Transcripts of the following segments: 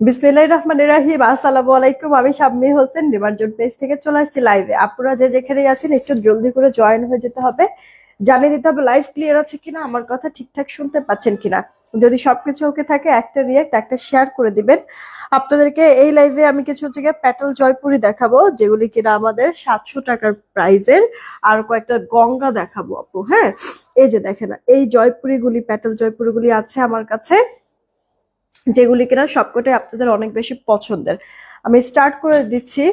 বিসমিল্লাহির রহমানির রহিম। আসসালামু আলাইকুম। আমি শাম্মী হোসেন নিমার্জন পেজ থেকে চলে আসছি লাইভে। আপনারা যে যেখানে আছেন একটু জলদি করে জয়েন হয়ে যেতে হবে, জানিয়ে দিতে হবে লাইভ ক্লিয়ার আছে কিনা, আমার কথা ঠিকঠাক শুনতে পাচ্ছেন কিনা। যদি সবকিছু ওকে থাকে একটা রিয়েক্ট একটা শেয়ার করে দিবেন। আপনাদেরকে এই লাইভে আমি কিছু হচ্ছে গিয়ে প্যাটেল জয়পুরি দেখাবো, যেগুলি কিনা আমাদের 700 টাকার প্রাইজের। আর কয়েকটা গঙ্গা দেখাবো আপু। হ্যাঁ, এই যে দেখেন এই জয়পুরিগুলি, প্যাটেল জয়পুরিগুলি আছে আমার কাছে, যেগুলি কিনা সবকটাই আপনাদের অনেক বেশি পছন্দের। আমি স্টার্ট করে দিচ্ছি।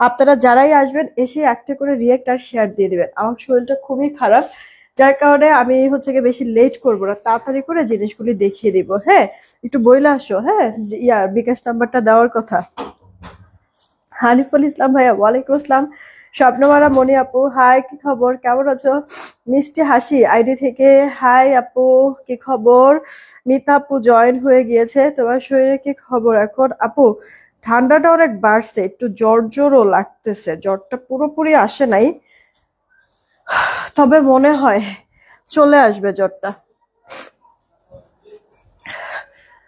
আপনারা যারাই আসবেন এসে একটা করে রিয়েক্ট আর শেয়ার দিয়ে দিবেন। আমার শরীরটা খুবই খারাপ, যার কারণে আমি হচ্ছে গিয়ে বেশি লেট করবো না, তাড়াতাড়ি করে জিনিসগুলি দেখিয়ে দিব। হ্যাঁ, একটু বইলে আসো। হ্যাঁ, ইয়ার বিকাশ নাম্বারটা দেওয়ার কথা। হানিফুল ইসলাম ভাইয়া, ওয়ালাইকুম আসসালাম। স্বপ্নমারা মনি আপু, হাই, কি খবর, কেমন আছো? মিষ্টি হাসি আইডি থেকে, হাই আপু, কি খবর? মিতা আপু জয়েন হয়ে গিয়েছে। তোমার শরীরে কি খবর এখন আপু? ঠান্ডাটা অনেক বাড়ছে, একটু জ্বর জ্বরও লাগতেছে। জ্বরটা পুরোপুরি আসে নাই, তবে মনে হয় চলে আসবে জ্বরটা।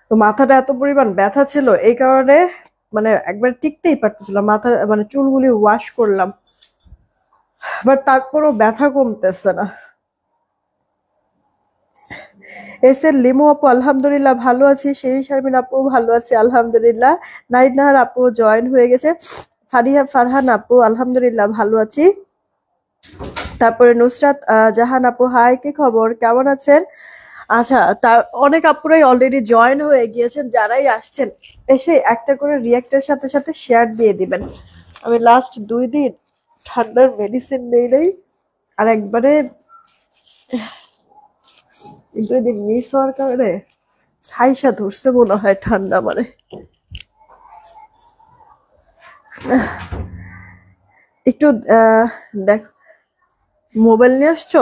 তো মাথাটা এত পরিমাণ ব্যথা ছিল, এই কারণে মানে একবার টিকতেই পারতেছিলাম। মাথার মানে চুলগুলি ওয়াশ করলাম, বাট তারপরও ব্যথা কমতেছে না। এস এর লিমু আপু, আলহামদুলিল্লাহ ভালো আছি। শিরিন শারমিন আপু, ভালো আছি আলহামদুলিল্লাহ। নাইট নাহার আপু জয়েন হয়ে গেছে। ফারিহা ফারহান আপু, আলহামদুলিল্লাহ ভালো আছি। তারপরে নুসরাত জাহান আপু, হাই, কি খবর, কেমন আছেন? আচ্ছা, তার অনেক আপুরাই অলরেডি জয়েন হয়ে গিয়েছেন। যারাই আসছেন এসে একটা করে রিয়েক্টের সাথে সাথে শেয়ার দিয়ে দিবেন। আমি লাস্ট 2 দিন ঠান্ডার মেডিসিন নেই নেই, আর একবারে 2 দিন মিস হওয়ার কারণে ঠাইসা ধরছে মনে হয় ঠান্ডা। মানে একটু দেখ, মোবাইল নিয়ে আসছো?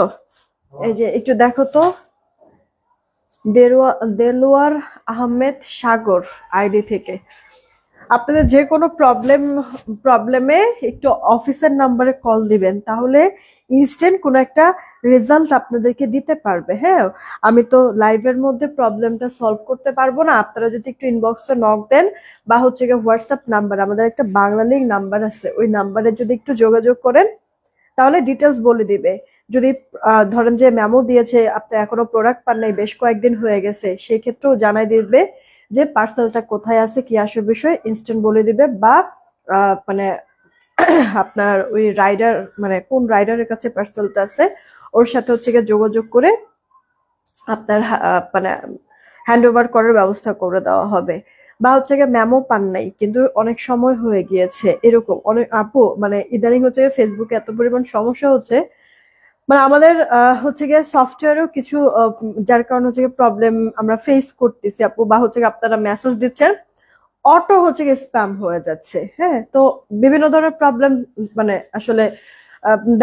এই যে একটু দেখো তো, দেলোয়ার আহমেদ সাগর আইডি থেকে। আপনাদের যে কোনো প্রবলেমে একটু অফিসের নাম্বারে কল দিবেন, তাহলে ইনস্ট্যান্ট কোনো একটা রেজাল্ট আপনাদেরকে দিতে পারবে। হ্যাঁ, আমি তো লাইভের মধ্যে প্রবলেমটা সলভ করতে পারবো না। আপনারা যদি একটু ইনবক্সে নক দেন বা হচ্ছে গিয়ে হোয়াটসঅ্যাপ নাম্বার, আমাদের একটা বাংলা লিঙ্ক নাম্বার আছে, ওই নাম্বারে যদি একটু যোগাযোগ করেন তাহলে ডিটেলস বলে দিবে। যদি ধরেন যে মেমো দিয়েছে, আপনি এখনো প্রোডাক্ট পান নাই, বেশ কয়েকদিন হয়ে গেছে, সেই ক্ষেত্রেও জানাই দিবে যে পার্সেলটা কোথায় আছে, কি আসে বিষয়, ইনস্ট্যান্ট বলে দিবে। বা মানে আপনার ওই রাইডার, মানে কোন রাইডারের কাছে পার্সেলটা আছে, ওর সাথে হচ্ছে গিয়ে যোগাযোগ করে আপনার মানে হ্যান্ড ওভার করার ব্যবস্থা করে দেওয়া হবে। বা হচ্ছে গিয়ে মেমো পান নাই কিন্তু অনেক সময় হয়ে গিয়েছে, এরকম অনেক আপু মানে ইদানিং হচ্ছে গিয়ে ফেসবুকে এত পরিমাণ সমস্যা হচ্ছে, মানে আমাদের হচ্ছে গিয়ে সফটওয়্যারও কিছু যার কারণে হচ্ছে গিয়ে প্রবলেম আমরা ফেস করতেছি আপু। বা হচ্ছে গিয়ে আপনারা মেসেজ দিচ্ছেন, অটো হচ্ছে গিয়ে স্প্যাম হয়ে যাচ্ছে। হ্যাঁ, তো বিভিন্ন ধরনের প্রবলেম মানে আসলে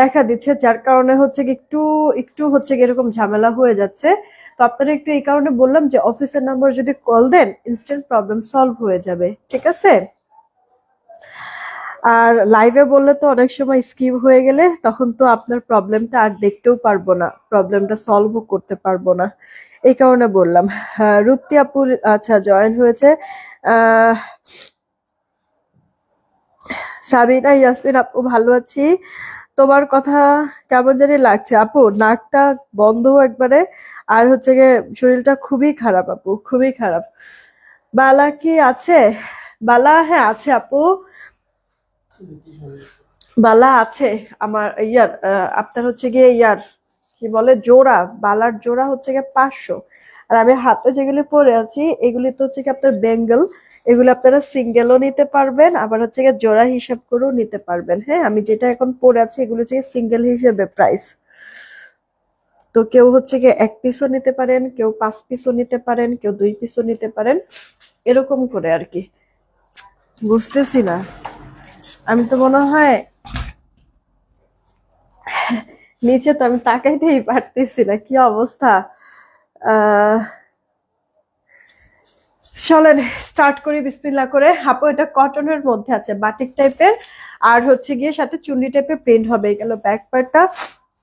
দেখা দিচ্ছে, যার কারণে হচ্ছে কি একটু একটু হচ্ছে কি এরকম ঝামেলা হয়ে যাচ্ছে। তো আপনারা একটু এই কারণে বললাম যে অফিসের নাম্বার যদি কল দেন ইনস্ট্যান্ট প্রবলেম সলভ হয়ে যাবে, ঠিক আছে? আর লাইভে বললে তো অনেক সময় স্কিপ হয়ে গেলে তখন তো আপনার প্রবলেমটা আর দেখতেও পারবো না, প্রবলেমটা সলভও করতে পারবো না, এই কারণে বললাম। রূপতি আপুর আচ্ছা জয়েন হয়েছে। আহ সাবিনা ইয়াসমিন আপু, ভালো আছি। তোমার কথা কেমন জানি লাগছে আপু, নাকটা বন্ধ একবারে। আর হচ্ছে গিয়ে শরীরটা খুবই খারাপ আপু, খুবই খারাপ। বালা কি আছে? বালা হ্যাঁ আছে আপু, বালা আছে। আমার ইয়ার আপনার হচ্ছে গিয়ে ইয়ার কি বলে জোড়া, বালার জোড়া হচ্ছে গিয়ে 500। আর আমি হাতে যেগুলি পরে আছি এগুলি তো হচ্ছে কি আপনার বেঙ্গল, এগুলো আপনারা সিঙ্গেলও নিতে পারবেন, আবার হচ্ছে গিয়ে জোড়া হিসাব করেও নিতে পারবেন। হ্যাঁ, আমি যেটা এখন পরে আছি এগুলো হচ্ছে সিঙ্গেল হিসেবে প্রাইস। তো কেউ হচ্ছে গিয়ে 1 পিসও নিতে পারেন, কেউ 5 পিসও নিতে পারেন, কেউ 2 পিসও নিতে পারেন, এরকম করে আর কি। বুঝতেছি না, আমি তো মনে হয় নিচে তো আমি তাকাইতেই পারতেছি না, কি অবস্থা। আহ চলেন স্টার্ট করি বিসমিল্লাহ করে। আপু এটা কটনের মধ্যে আছে, বাটিক টাইপের, আর হচ্ছে গিয়ে সাথে চুন্ডি টাইপের প্রিন্ট হবে। এই গেল ব্যাক পার্টটা।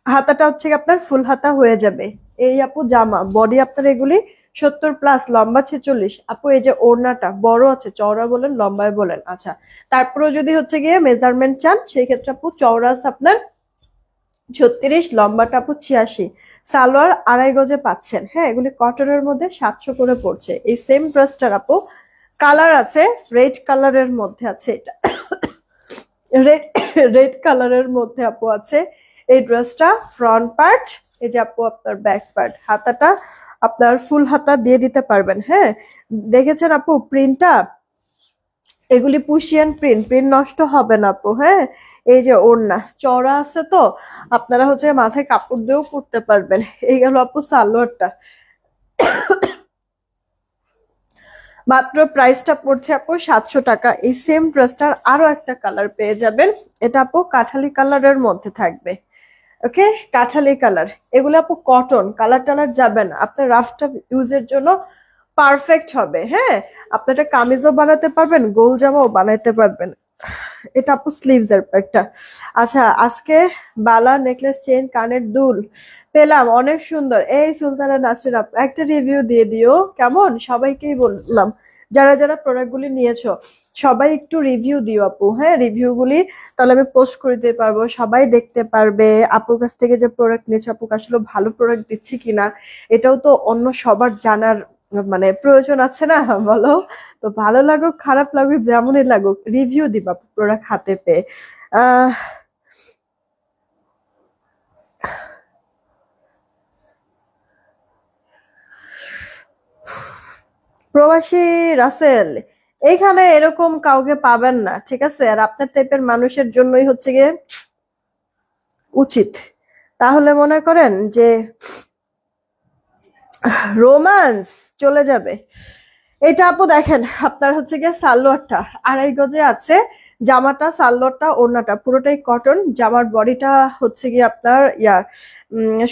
হাতাটা হচ্ছে গিয়ে আপনার ফুল হাতা হয়ে যাবে। এই আপু জামা, বডি আপনার এগুলি 70+, লম্বা 46। আপু এই যে ওড়নাটা বড় আছে, চওড়া বলেন লম্বায় বলেন, আচ্ছা তারপরেও যদি হচ্ছে গিয়ে মেজারমেন্ট চান সেই ক্ষেত্রে আপু চওড়া আছে আপনার 36, লম্বাটা আপু 86, সালোয়ার 2.5 গজে পাচ্ছেন। হ্যাঁ, এগুলি কটনের মধ্যে 700 করে পড়ছে। এই সেম ড্রেসটার আপু কালার আছে, রেড কালারের মধ্যে আছে, এটা রেড রেড কালারের মধ্যে আপু আছে এই ড্রেসটা। ফ্রন্ট পার্ট, এই যে আপু আপনার ব্যাক পার্ট, হাতাটা আপনার ফুল হাতা দিয়ে দিতে পারবেন। হ্যাঁ, দেখেছেন আপু প্রিন্টটা, এগুলি পুশিয়ান প্রিন্ট, প্রিন্ট নষ্ট হবে না আপু। হ্যাঁ, এই যে ওড়না চওড়া আছে তো আপনারা হচ্ছে মাথায় কাপড় দিয়েও পরতে পারবেন। এই গেল আপু সালোয়ারটা, মাত্র প্রাইসটা পড়ছে আপু 700 টাকা। এই সেম ড্রেসটার আরো একটা কালার পেয়ে যাবেন, এটা আপু কাঠালি কালারের মধ্যে থাকবে। ওকে, কাঠালি কালার, এগুলো আপু কটন, কালার টালার যাবে না, আপনার রাফটা ইউজের জন্য পারফেক্ট হবে। হ্যাঁ, আপনি এটা কামিজও বানাতে পারবেন, গোল জামাও বানাইতে পারবেন। এটা আপু স্লিভস এর একটা। আচ্ছা, আজকে বালা, নেকলেস, চেইন, কানের দুল পেলাম অনেক সুন্দর। এই সুলতানা নাসরিন আপু একটা রিভিউ দিয়ে দিও কেমন, সবাইকেই বললাম যারা যারা প্রোডাক্টগুলি নিয়েছো সবাই একটু রিভিউ দিও আপু। হ্যাঁ, রিভিউগুলি তাহলে আমি পোস্ট করে দিতে পারবো, সবাই দেখতে পারবে আপুর কাছ থেকে যে প্রোডাক্ট নিয়েছো আপু আসলে ভালো প্রোডাক্ট দিচ্ছি কিনা, এটাও তো অন্য সবার জানার মানে প্রয়োজন আছে না, বলো? তো ভালো লাগুক খারাপ লাগুক যেমনই লাগুক রিভিউ দিবা প্রোডাক্ট হাতে পেয়ে। আহ প্রবাসী রাসেল, এইখানে এরকম কাউকে পাবেন না, ঠিক আছে? আর আপনার টাইপের মানুষের জন্যই হচ্ছে গিয়ে উচিত, তাহলে মনে করেন যে রোমান্স চলে যাবে। এটা আপু দেখেন আপনার হচ্ছে গিয়ে সালোয়ারটা 2.5 গজে আছে, জামাটা, সালোয়ারটা, ওড়নাটা পুরোটাই কটন, জামার বডিটা হচ্ছে গিয়ে আপনার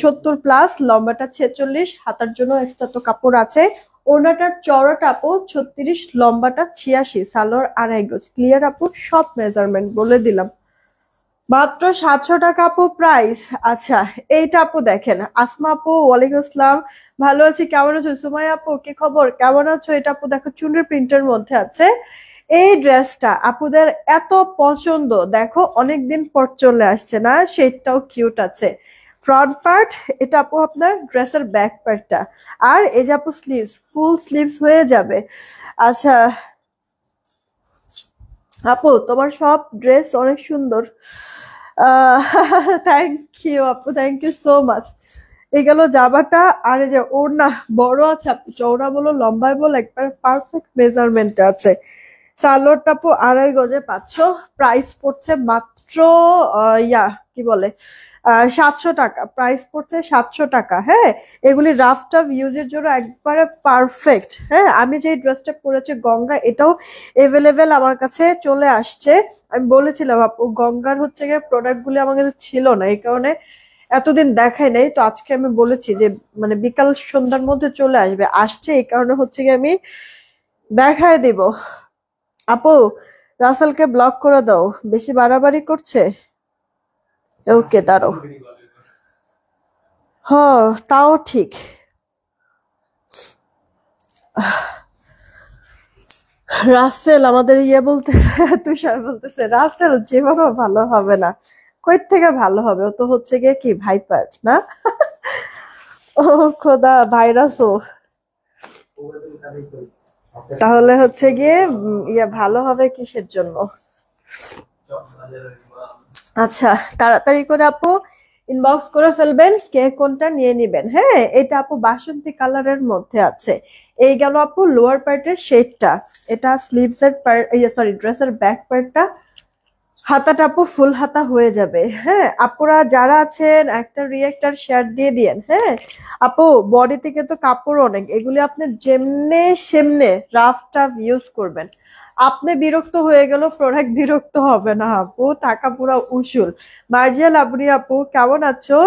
70+, লম্বাটা 46, হাতার জন্য এক্সট্রা তো কাপড় আছে। ওড়নাটার চওড়াটা আপু 36, লম্বাটা 86, সালোয়ার 2.5 গজ। ক্লিয়ার আপু, সব মেজারমেন্ট বলে দিলাম। মাত্র 700 টাকা আপু প্রাইস। আচ্ছা, এইটা আপু দেখেন, আসমা আপু ওয়ালাইকুম আসসালাম, ভালো আছি, কেমন আছো? সুমাইয়া আপু কি খবর, কেমন আছো? এটা আপু দেখো চুনরি প্রিন্টের মধ্যে আছে। এই ড্রেসটা আপুদের এত পছন্দ, দেখো অনেকদিন পর চলে আসছে না, সেটাও কিউট আছে। ফ্রন্ট পার্ট, এটা আপু আপনার ড্রেসের ব্যাক পার্টটা, আর এই যে আপু স্লিভস, ফুল স্লিভস হয়ে যাবে। আচ্ছা আপু তোমার সব ড্রেস অনেক সুন্দর, থ্যাংক ইউ আপু, থ্যাংক ইউ সো মাচ। এই গেল জামাটা, আর এই যে ওড়না বড় আছে আপু, চওড়া বলো লম্বায় বলো একবার পারফেক্ট মেজারমেন্টে আছে। সালোয়ারটা আপু 2.5 গজে পাচ্ছ, প্রাইস পড়ছে মাত্র কি বলে 700 টাকা, প্রাইস পড়ছে 700 টাকা। হ্যাঁ, এগুলি রাফ টাফ ইউজের জন্য একবারে পারফেক্ট। হ্যাঁ, আমি যে ড্রেসটা পরেছি গঙ্গা, এটাও এভেলেবেল আমার কাছে চলে আসছে। আমি বলেছিলাম আপু গঙ্গার হচ্ছে গিয়ে প্রোডাক্ট গুলি আমার কাছে ছিল না, এই কারণে এতদিন দেখাই নাই। তো আজকে আমি বলেছি যে মানে বিকাল সন্ধ্যার মধ্যে চলে আসবে, আসছে, এই কারণে হচ্ছে গিয়ে আমি দেখায় দিব। আপু রাসেলকে ব্লক করে দাও, বেশি বাড়াবাড়ি করছে। ওকে দাঁড়াও, হ তাও ঠিক। রাসেল আমাদের বলতেছে, তুষার বলতেছে রাসেল যেভাবে ভালো হবে না। কই থেকে ভালো হবে, ও তো হচ্ছে গিয়ে কি ভাইপার না? ও খোদা, ভাইরাসও। তাহলে হচ্ছে গিয়ে ভালো হবে কিসের জন্য? আচ্ছা, তাড়াতাড়ি করে আপু ইনবক্স করে ফেলবেন কে কোনটা নিয়ে নিবেন। হ্যাঁ, এটা আপু বাসন্তী কালারের মধ্যে আছে। এই গেল আপু লোয়ার পার্টের শেডটা, এটা স্লিভস এর পার্ট, সরি ড্রেসের ব্যাক পার্টটা, হাতাটা আপু ফুল হাতা হয়ে যাবে। হ্যাঁ, আপুরা যারা আছেন একটা রিয়েক্টার শেয়ার দিয়ে দিয়েন। হ্যাঁ আপু, বডি থেকে তো কাপড় অনেক, এগুলি আপনি যেমনে সেমনে রাফ টাফ ইউজ করবেন, আপনি বিরক্ত হয়ে গেল, প্রোডাক্ট বিরক্ত হবে না আপু, টাকা পুরো উসুল। মার্জিয়া লাবরি আপু কেমন আছো?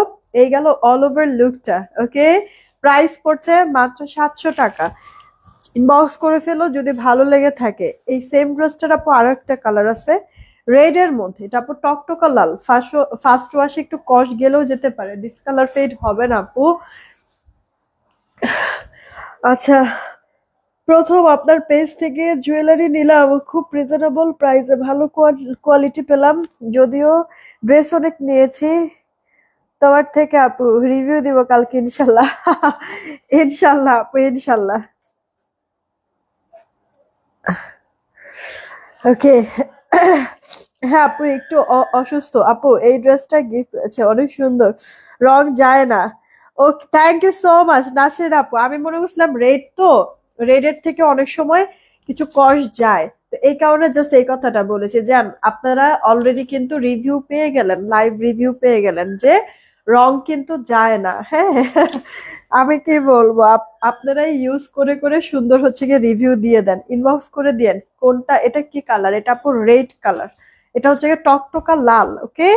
এই গেল অল ওভার লুকটা। ওকে, প্রাইস পড়ছে মাত্র 700 টাকা। ইনবক্স করে ফেলো যদি ভালো লেগে থাকে। এই সেম ড্রেসটার আপু আরো একটা কালার আছে রেড এর মধ্যে, এটা আপু টকটকা লাল, ফার্স্ট ওয়াশে একটু কস্ট গেলেও যেতে পারে, ডিসকালার ফেড হবে না আপু। আচ্ছা, প্রথম আপনার পেজ থেকে জুয়েলারি নিলাম, খুব রিজনেবল প্রাইসে ভালো কোয়ালিটি পেলাম। যদিও ড্রেস অনেক নিয়েছি তোমার থেকে আপু, রিভিউ দিব কালকে ইনশাল্লাহ। ইনশাল্লাহ আপু, ইনশাল্লাহ। ওকে। হ্যাঁ আপু, একটু অসুস্থ আপু। এই ড্রেসটা গিফট আছে, অনেক সুন্দর, রং যায় না। ও, thank you so much Nasrin আপু। আমি মনে করছিলাম রেড, তো রেডের থেকে অনেক সময় কিছু কস্ট যায়, তো এই কারণে জাস্ট এই কথাটা বলেছি। যান, আপনারা অলরেডি কিন্তু রিভিউ পেয়ে গেলেন, লাইভ রিভিউ পেয়ে গেলেন যে রং কিন্তু যায় না। হ্যাঁ, আমি কি বলবো, আপনারাই ইউজ করে করে সুন্দর হচ্ছে গিয়ে রিভিউ দিয়ে দেন, ইনবক্স করে দিয়েন কোনটা, এটা কি কালার, এটা আপু রেড কালার, এটা হচ্ছে গিয়ে টকটকা লাল। ওকে।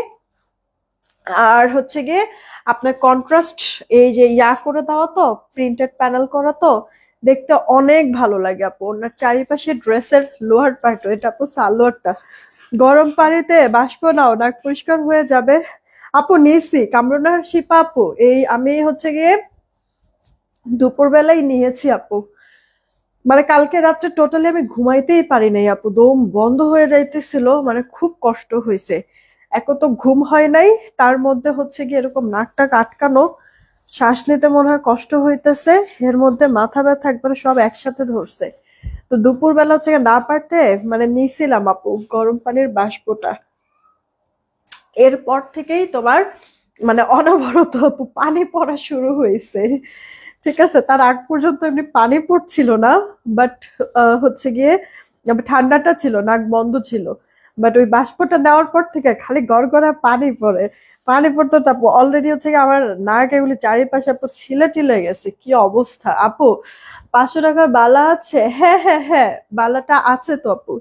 আর হচ্ছে গিয়ে আপনার কন্ট্রাস্ট এই যে ইয়া করে দেওয়া, তো প্রিন্টেড প্যানেল করা, তো দেখতে অনেক ভালো লাগে আপু। ওনার চারিপাশে ড্রেসের লোয়ার পার্ট, এটা আপু সালোয়ারটা, গরম পানিতে বাষ্প নাও, নাক পরিষ্কার হয়ে যাবে। আপু নিয়েছি কামরুনার শিপা আপু, এই আমি হচ্ছে গিয়ে দুপুর বেলায় নিয়েছি আপু। মানে কালকে রাত্রে টোটালি আমি ঘুমাইতেই পারি নাই আপু, দম বন্ধ হয়ে যাইতেছিল, মানে খুব কষ্ট হয়েছে। এক তো ঘুম হয় নাই, তার মধ্যে হচ্ছে কি এরকম নাকটা আটকানো, শ্বাস নিতে মনে হয় কষ্ট হইতেছে, এর মধ্যে মাথা ব্যথা একবারে সব একসাথে ধরছে। তো দুপুর বেলা হচ্ছে গিয়ে না পারতে মানে নিছিলাম আপু গরম পানির বাষ্পটা। এরপর থেকেই তোমার মানে অনবরত আপু পানি পড়া শুরু হয়েছে। ঠিক আছে, তার আগ পর্যন্ত এমনি পানি পড়ছিল না, বাট হচ্ছে গিয়ে ঠান্ডাটা ছিল, নাক বন্ধ ছিল, বাট ওই বাষ্পটা নেওয়ার পর থেকে খালি গড়গড়া পানি পড়ে। পানি পড়তো, তারপর অলরেডি হচ্ছে গিয়ে আমার নাক এগুলি চারিপাশে আপু ছিলে টিলে গেছে, কি অবস্থা আপু। 500 টাকার বালা আছে? হ্যাঁ হ্যাঁ হ্যাঁ, বালাটা আছে তো আপু,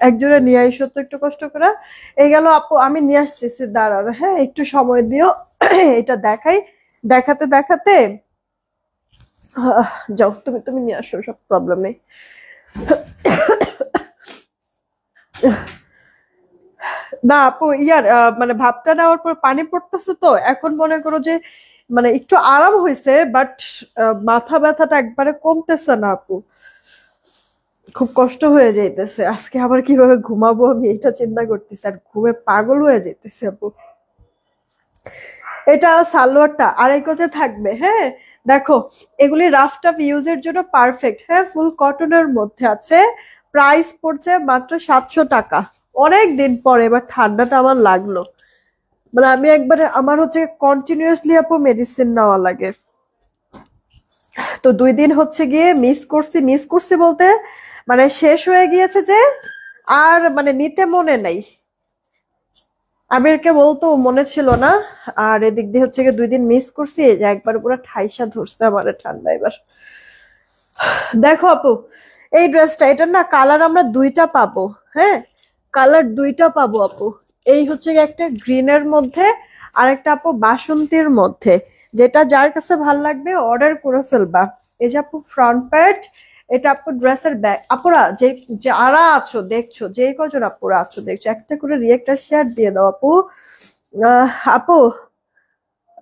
একজোড়া নিয়ে আইসো তো একটু কষ্ট করে। এই গেল আপু, আমি নিয়ে আসতেছি, দাঁড়ানো, হ্যাঁ একটু সময় দিও। এটা দেখাই, দেখাতে দেখাতে যাও, তুমি তুমি নিয়ে আসো, সব প্রবলেম নেই। না আপু, ইয়ার মানে ভাবটা নেওয়ার পর পানি পড়তেছে, তো এখন মনে করো যে মানে একটু আরাম হয়েছে, বাট মাথা ব্যথাটা একবারে কমতেছে না আপু, খুব কষ্ট হয়ে যাইতেছে। আজকে আবার কিভাবে ঘুমাবো আমি এটা চিন্তা করতেছি, আর ঘুমে পাগল হয়ে যাইতেছে আপু। এটা সালোয়ারটা আড়াই গজে থাকবে। হ্যাঁ, দেখো, এগুলি রাফ টাফ ইউজের জন্য পারফেক্ট। হ্যাঁ, ফুল কটনের মধ্যে আছে, প্রাইস পড়ছে মাত্র 700 টাকা। অনেক দিন পরে এবার ঠান্ডাটা আমার লাগলো, মানে আমি একবারে আমার হচ্ছে কন্টিনিউয়াসলি আপু মেডিসিন নেওয়া লাগে। তো 2 দিন হচ্ছে গিয়ে মিস করছি বলতে মানে শেষ হয়ে গিয়েছে যে আর মানে নিতে মনে নাই। আবিরকে বলতো মনে ছিল না। আর এদিক দিয়ে হচ্ছে গিয়ে 2 দিন মিস করছি, এই যে একবার পুরো ঠাইসা ধরছে আমার ঠান্ডা এবার। দেখো আপু, এই ড্রেসটা, এটার না কালার আমরা দুইটা পাবো। হ্যাঁ, কালার দুইটা পাবো আপু। এই হচ্ছে গিয়ে একটা গ্রিনের মধ্যে, আর একটা আপু বাসন্তীর মধ্যে, যেটা যার কাছে ভাল লাগবে অর্ডার করে ফেলবা। এই যে আপু ফ্রন্ট প্যান্ট, এটা আপু ড্রেসের ব্যাগ। আপুরা যে যারা আছো দেখছো, যে কজন আপুরা আছো দেখছো, একটা করে রিয়েক্টার শেয়ার দিয়ে দাও আপু। আপু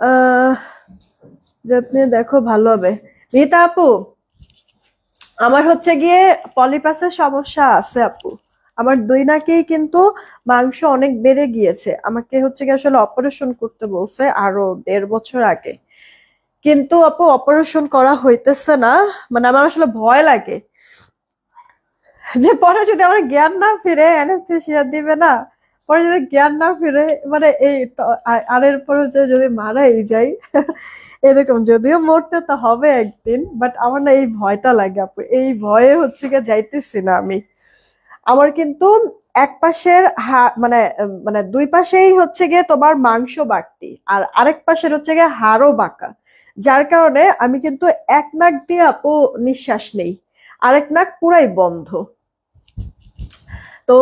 আহ আপনি দেখো ভালো হবে। মিতা আপু, আমার হচ্ছে গিয়ে পলিপাসের সমস্যা আছে আপু। আমার দুই নাকেই কিন্তু মাংস অনেক বেড়ে গিয়েছে, আমাকে হচ্ছে গিয়ে আসলে অপারেশন করতে বলছে আরো 1.5 বছর আগে। কিন্তু আপু অপারেশন করা হইতেছে না, মানে আমার আসলে ভয় লাগে যে পরে যদি আমার জ্ঞান না ফিরে, অ্যানেস্থেসিয়া দিবে না, পরে যদি জ্ঞান না ফিরে, মানে এই আর এরপরে যে যদি মারাই যাই। এরকম, যদিও মরতে তো হবে একদিন, বাট আমার না এই ভয়টা লাগে আপু, এই ভয়ে হচ্ছে গিয়ে যাইতেছি না আমি। আমার কিন্তু এক পাশের মানে মানে দুই পাশেই হচ্ছে গিয়ে তোমার মাংস বাড়তি, আর আরেক পাশের হচ্ছে গিয়ে হাড়ও বাঁকা, যার কারণে আমি কিন্তু এক নাক দিয়ে আপু নিঃশ্বাস নেই, আরেক নাক পুরাই বন্ধ। তো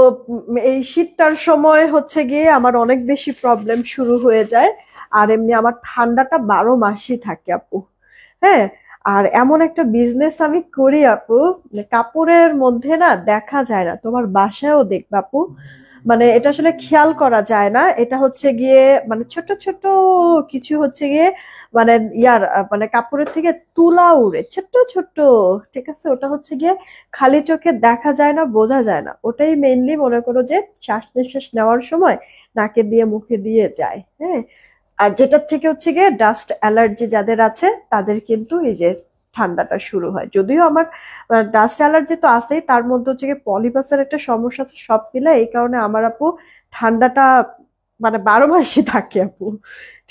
এই শীতটার সময় হচ্ছে গিয়ে আমার অনেক বেশি প্রবলেম শুরু হয়ে যায়। আর এমনি আমার ঠান্ডাটা 12 মাসই থাকে আপু। হ্যাঁ, আর এমন একটা বিজনেস আমি করি আপু, মানে কাপড়ের মধ্যে না দেখা যায় না, তোমার বাসায়ও দেখবে আপু, মানে এটা আসলে খেয়াল করা যায় না, এটা হচ্ছে গিয়ে মানে ছোট ছোট কিছু হচ্ছে গিয়ে মানে মানে কাপড়ের থেকে তুলা উড়ে ছোট ছোট, ঠিক আছে, ওটা হচ্ছে গিয়ে খালি চোখে দেখা যায় না, বোঝা যায় না, ওটাই মেইনলি মনে করো যে শ্বাস নিঃশ্বাস নেওয়ার সময় নাকে দিয়ে মুখে দিয়ে যায়, হ্যাঁ। আর যেটার থেকে হচ্ছে গিয়ে ডাস্ট অ্যালার্জি যাদের আছে তাদের কিন্তু এই যে ঠান্ডাটা শুরু হয়। যদিও আমার ডাস্ট অ্যালার্জি তো আছেই, তার মধ্যে হচ্ছে গিয়ে পলিপাসের একটা সমস্যা আছে, সব মিলে এই কারণে আমার আপু ঠান্ডাটা মানে 12 মাসই থাকে আপু,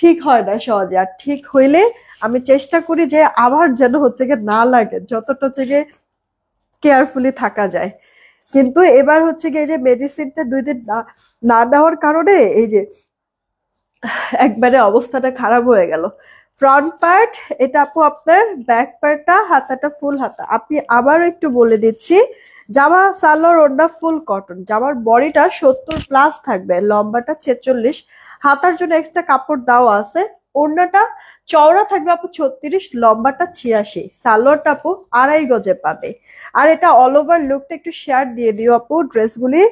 ঠিক হয় না সহজে। আর ঠিক হইলে আমি চেষ্টা করি যে আবার যেন হচ্ছে গিয়ে না লাগে, যতটা হচ্ছে গিয়ে কেয়ারফুলি থাকা যায়। কিন্তু এবার হচ্ছে গিয়ে যে মেডিসিনটা 2 দিন না না নেওয়ার কারণে এই যে একবারে অবস্থাটা খারাপ হয়ে গেল। ফ্রন্ট পার্ট এটা আপু আপনার, ব্যাক পার্টটা হাতাটা ফুল হাতা। আপনি আবারও একটু বলে দিচ্ছি, জামা সালোয়ার ওড়না ফুল কটন, জামার বডিটা 70+ থাকবে, লম্বাটা 46, হাতার জন্য এক্সট্রা কাপড় দেওয়া আছে। ওড়নাটা চওড়া থাকবে আপু 36, লম্বাটা 86, সালোয়ারটা আপু 2.5 গজে পাবে। আর এটা অল ওভার লুকটা একটু শেয়ার দিয়ে দিও আপু ড্রেসগুলি।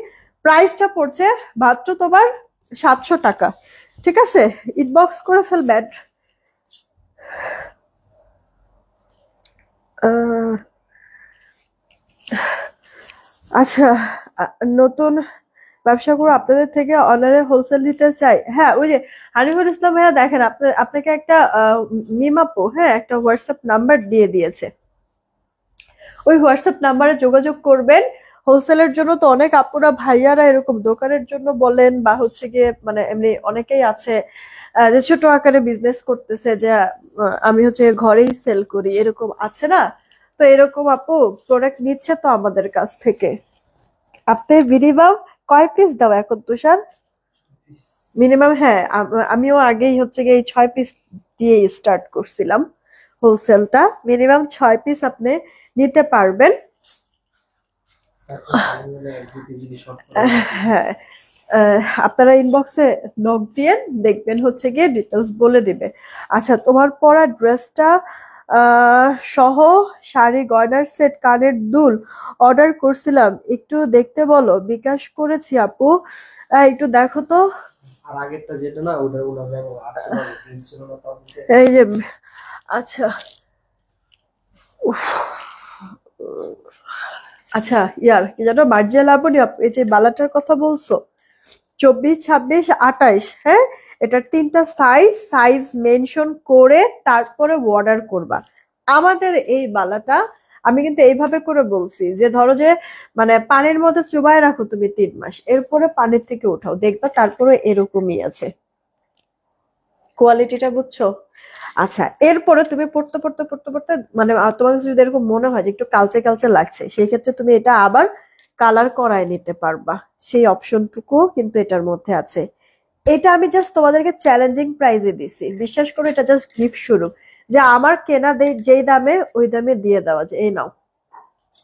প্রাইসটা পড়ছে মাত্র তোমার 700 টাকা, ঠিক আছে, ইনবক্স করে ফেলবেন। আহ, আচ্ছা, নতুন ব্যবসা করে আপনাদের থেকে অনলাইনে হোলসেল নিতে চাই। হ্যাঁ, ওই যে হানিফুল ইসলাম ভাইয়া দেখেন আপনাকে একটা মিমাপো, হ্যাঁ, একটা হোয়াটসঅ্যাপ নাম্বার দিয়ে দিয়েছে, ওই হোয়াটসঅ্যাপ নাম্বারে যোগাযোগ করবেন। হোলসেলের জন্য তো অনেক আপুরা ভাইয়ারা এরকম দোকানের জন্য বলেন বা হচ্ছে গিয়ে মানে এমনি অনেকেই আছে যে ছোট আকারে বিজনেস করতেছে, যে আমি হচ্ছে ঘরেই সেল করি, এরকম আছে না? তো এরকম আপু প্রোডাক্ট নিচ্ছে তো আমাদের কাছ থেকে। আপনি মিনিমাম কয় পিস দাও এখন তুষার? মিনিমাম, হ্যাঁ, আমিও আগেই হচ্ছে গিয়ে এই 6 পিস দিয়ে স্টার্ট করছিলাম হোলসেলটা। মিনিমাম 6 পিস আপনি নিতে পারবেন। হ্যাঁ, আপনারা ইনবক্সে নক দিয়ে দেখবেন, হচ্ছে গিয়ে ডিটেলস বলে দিবে। আচ্ছা, তোমার পরা ড্রেসটা সহ শাড়ি, গয়নার সেট, কানের দুল অর্ডার করছিলাম, একটু দেখতে বলো। বিকাশ করেছি আপু, একটু দেখো তো। আর আগেরটা যেটা না ওটা ওটা আছে না, ড্রেস ছিল না তো এই যে, আচ্ছা, উফ, আচ্ছা, কি জানো মার্জিয়া লাবণী, এই যে বালাটার কথা বলছো, 24, 26, 28, হ্যাঁ, এটার 3টা সাইজ মেনশন করে তারপরে অর্ডার করবা। আমাদের এই বালাটা আমি কিন্তু এইভাবে করে বলছি যে ধরো যে মানে পানির মধ্যে চুবায় রাখো তুমি 3 মাস, এরপরে পানির থেকে উঠাও, দেখবা তারপরে এরকমই আছে, কোয়ালিটিটা বুঝছো? আচ্ছা, এরপরে তুমি পড়তে পড়তে পড়তে পড়তে মানে তোমার কাছে যদি এরকম মনে হয় যে একটু কালচে কালচে লাগছে, সেই ক্ষেত্রে তুমি এটা আবার কালার করায় নিতে পারবা, সেই অপশনটুকুও কিন্তু এটার মধ্যে আছে। এটা আমি জাস্ট তোমাদেরকে চ্যালেঞ্জিং প্রাইসে দিছি, বিশ্বাস করো, এটা জাস্ট গিফট শুরু, যে আমার কেনা যেই দামে ওই দামে দিয়ে দেওয়া, যে এই নাও,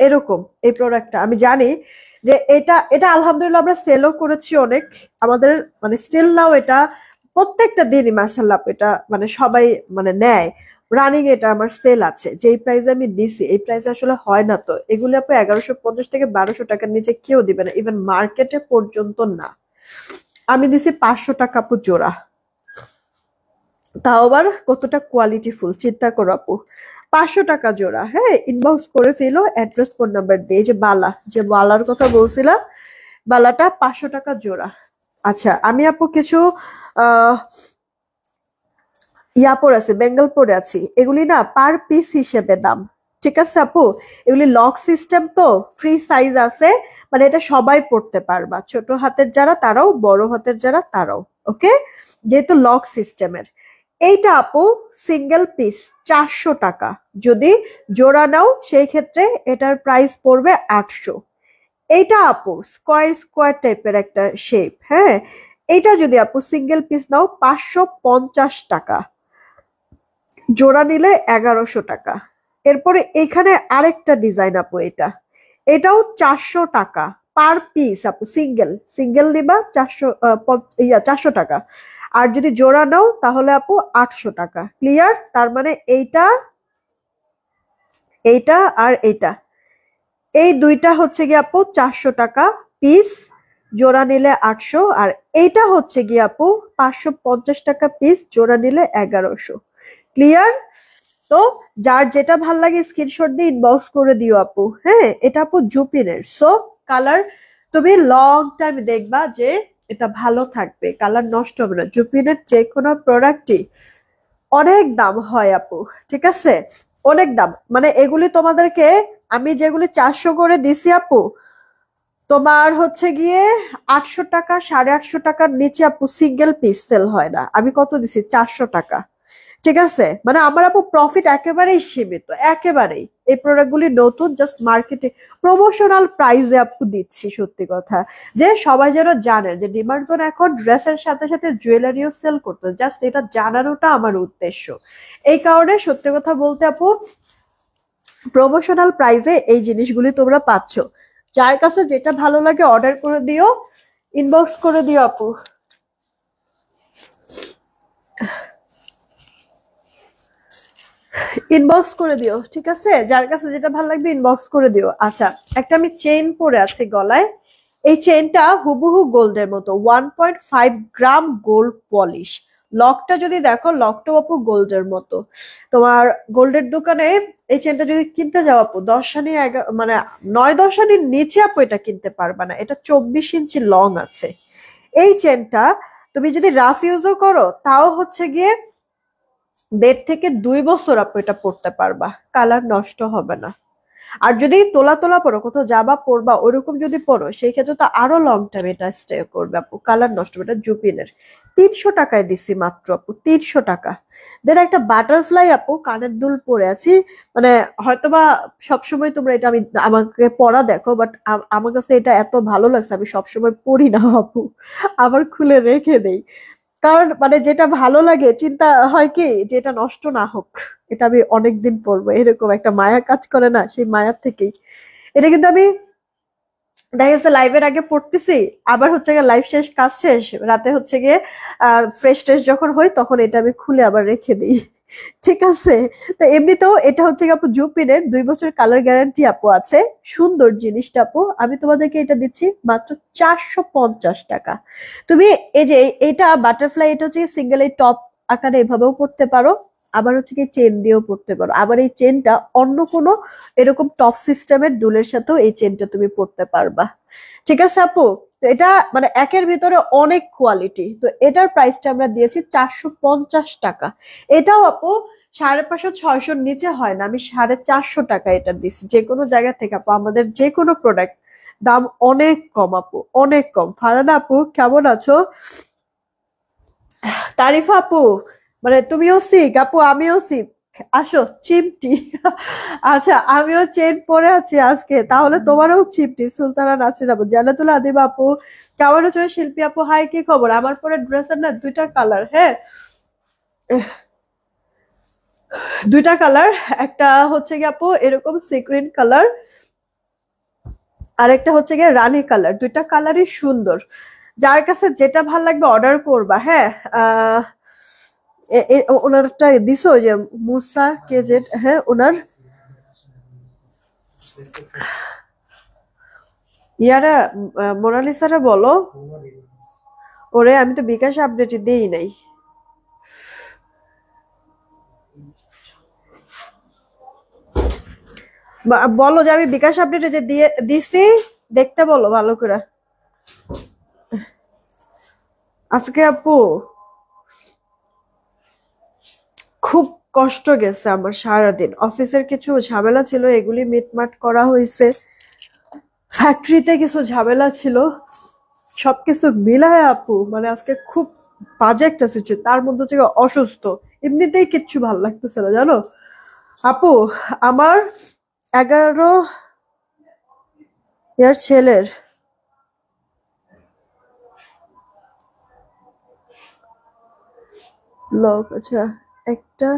এরকম। এই প্রোডাক্টটা আমি জানি যে এটা এটা আলহামদুলিল্লাহ আমরা সেলও করেছি অনেক, আমাদের মানে স্টিল নাও এটা প্রত্যেকটা দিনই মাশাআল্লাহ এটা মানে সবাই মানে নেয়, রানিং এটা আমার সেল আছে। যেই প্রাইসে আমি দিছি এই প্রাইসে আসলে হয় না, তো এগুলো আপনি 1150 থেকে 1200 টাকার নিচে কেউ দিবে না, ইভেন মার্কেটে পর্যন্ত না। আমি দিছি 500 টাকা আপু জোড়া, তাও আবার কতটা কোয়ালিটিফুল চিন্তা করো আপু, 500 টাকা জোড়া। হ্যাঁ, ইনবক্স করে ফেলো অ্যাড্রেস ফোন নাম্বার দিয়ে। যে বালার কথা বলছিলাম, বালাটা 500 টাকা জোড়া। আচ্ছা, আমি আপু কিছু আহ পরে আছে, বেঙ্গল পরে আছি, এগুলি না পার পিস হিসেবে দাম, ঠিক আছে আপু? এগুলি লক সিস্টেম তো, ফ্রি সাইজ আছে, মানে এটা সবাই পড়তে পারবা, ছোট হাতের যারা তারাও, বড় হাতের যারা তারাও, ওকে, যেহেতু লক সিস্টেমের। এইটা আপু সিঙ্গেল পিস 400 টাকা, যদি জোড়া নাও সেই ক্ষেত্রে এটার প্রাইস পড়বে 800। এইটা আপু স্কোয়ার স্কোয়ার টাইপের একটা শেপ, হ্যাঁ, এইটা যদি আপু সিঙ্গেল পিস নাও 550 টাকা, জোড়া নিলে 1100 টাকা। এরপরে এখানে আরেকটা ডিজাইন আপু, এটাও 400 টাকা পার পিস আপু, সিঙ্গেল সিঙ্গেল নিবা 400 টাকা, আর যদি জোড়া নাও তাহলে আপু 800 টাকা। ক্লিয়ার? তার মানে এইটা, এইটা আর এইটা, এই দুইটা হচ্ছে গিয়ে আপু 400 টাকা পিস, জোড়া নিলে 800, আর এইটা হচ্ছে গিয়ে আপু 550 টাকা পিস, জোড়া নিলে 1100। ক্লিয়ার? তো যার যেটা ভাল লাগে স্ক্রিনশট দিয়ে ইনবক্স করে দিও আপু। হ্যাঁ, এটা আপু জুপিনের, সো কালার তুমি লং টাইম দেখবা যে এটা ভালো থাকবে, কালার নষ্ট হবে না। জুপিনের যে কোনো প্রোডাক্টই অনেক দাম হয় আপু, ঠিক আছে? অনেক দাম, মানে এগুলি তোমাদেরকে আমি যেগুলি 400 করে দিছি আপু, তোমার হচ্ছে গিয়ে 800 টাকা 850 টাকার নিচে আপু সিঙ্গেল পিস সেল হয় না। আমি কত দিছি? 400 টাকা, ঠিক আছে? মানে আমার আপু প্রফিট একেবারেই সীমিত, একেবারেই। এই প্রোডাক্টগুলি নতুন, জাস্ট মার্কেটে প্রমোশনাল প্রাইসে আপু দিচ্ছি। সত্যি কথা যে সবাই যেন জানে যে ডিমার্ট জোন এখন ড্রেসের সাথে সাথে জুয়েলারিও সেল করতো, জাস্ট এটা জানানোটা আমার উদ্দেশ্য। এই কারণে সত্যি কথা বলতে আপু প্রমোশনাল প্রাইসে এই জিনিসগুলি তোমরা পাচ্ছ। যার কাছে যেটা ভালো লাগে অর্ডার করে দিও, ইনবক্স করে দিও আপু। ইনবক্স করে দিও, ঠিক আছে? যার কাছে যেটা ভালো লাগবে ইনবক্স করে দিও। আচ্ছা, একটা আমি চেইন পরে আছি গলায়, এই চেইনটা হুবহু গোল্ডের মতো, 1.5 গ্রাম গোল্ড পলিশ। লকটা যদি দেখো, লকটা আপু গোল্ডের মতো। তোমার গোল্ডের দোকানে এই চেনটা যদি কিনতে যাও আপু 10 আনি মানে 9-10 আনির নিচে আপু এটা কিনতে পারবা না। এটা 24 ইঞ্চি লং আছে। এই চেনটা তুমি যদি রাফ ইউজও করো তাও হচ্ছে গিয়ে 1.5 থেকে 2 বছর আপু এটা পড়তে পারবা, কালার নষ্ট হবে না। আর যদি তোলা তোলা পরো, কোথাও যাবা পরবা ওরকম যদি পরো, সেই ক্ষেত্রে তো আরো লং টাইম এটা স্টে করবে আপু, কালার নষ্ট হবে। এটা জুপিনের 300 টাকায় দিছি মাত্র আপু, 300 টাকা। দেন একটা বাটারফ্লাই আপু কানের দুল পরে আছি, মানে হয়তোবা সবসময় তোমরা এটা আমাকে পরা দেখো, বাট আমার কাছে এটা এত ভালো লাগছে আমি সবসময় পরি না আপু, আবার খুলে রেখে দেই। কারণ মানে যেটা ভালো লাগে চিন্তা হয় কি যে এটা নষ্ট না হোক, এটা আমি অনেকদিন পরবো, এরকম একটা মায়া কাজ করে না, সেই মায়ার থেকেই এটা কিন্তু আমি দেখা যাচ্ছে লাইভের আগে পড়তেছি, আবার হচ্ছে গিয়ে লাইভ শেষ, কাজ শেষ, রাতে হচ্ছে গিয়ে ফ্রেশ ট্রেশ যখন হই তখন এটা আমি খুলে আবার রেখে দিই। ঠিক আছে? তো এমনিতেও এটা হচ্ছে গিয়ে আপু জুপিনের 2 বছর কালার গ্যারান্টি আপু আছে। সুন্দর জিনিসটা আপু, আমি তোমাদেরকে এটা দিচ্ছি মাত্র 450 টাকা। তুমি এই যে এটা বাটারফ্লাই, এটা হচ্ছে সিঙ্গেল এই টপ আকারে এভাবেও পড়তে পারো, আবার হচ্ছে কি চেন দিয়েও পড়তে পারো, আবার এই চেনটা অন্য কোনো এরকম টপ সিস্টেমের দুলের সাথেও এই চেনটা তুমি পড়তে পারবা। ঠিক আছে আপু? তো এটা মানে একের ভিতরে অনেক কোয়ালিটি। তো এটার প্রাইসটা আমরা দিয়েছি 450 টাকা। এটাও আপু 550-600 নিচে হয় না, আমি 450 টাকা এটা দিচ্ছি যে কোনো জায়গা থেকে আপু। আমাদের যে কোনো প্রোডাক্ট দাম অনেক কম আপু, অনেক কম। ফারহানা আপু কেমন আছো? তারিফা আপু, মানে তুমিও সিক আপু, আমিও সিক, আসো চিমটি। আচ্ছা, আমিও চেন পরে আছি আজকে, তাহলে তোমারও চিমটি। সুলতানা নাসরিন আপু, জান্নাতুল আদিবা আপু কেমন আছো? শিল্পী আপু হাই, কি খবর? আমার পরে ড্রেসের না 2টা কালার, হ্যাঁ 2টা কালার, একটা হচ্ছে গিয়ে আপু এরকম সিক্রিন কালার, আর একটা হচ্ছে গিয়ে রানী কালার। 2টা কালারই সুন্দর, যার কাছে যেটা ভাল লাগবে অর্ডার করবা। হ্যাঁ, ওনারটা দিছো যে মুসা কেজেড, হ্যাঁ ওনার ইয়ারা মোনালিসারা বলো ওরে, আমি তো বিকাশ আপডেট দেই নাই। বলো যে আমি বিকাশ আপডেটে যে দিয়ে দিছি, দেখতে বলো ভালো করে। আজকে আপু খুব কষ্ট গেছে আমার, সারাদিন অফিসের কিছু ঝামেলা ছিল, এগুলি মিটমাট করা হয়েছে, ফ্যাক্টরিতে কিছু ঝামেলা ছিল, সবকিছু মিলায় আপু মানে আজকে খুব বাজে একটা সিচুয়েশন। তার মধ্যে হচ্ছে অসুস্থ, এমনিতেই কিচ্ছু ভালো লাগতেছে না জানো আপু। আমার 11 ইয়ার ছেলের ব্লক, আচ্ছা একটা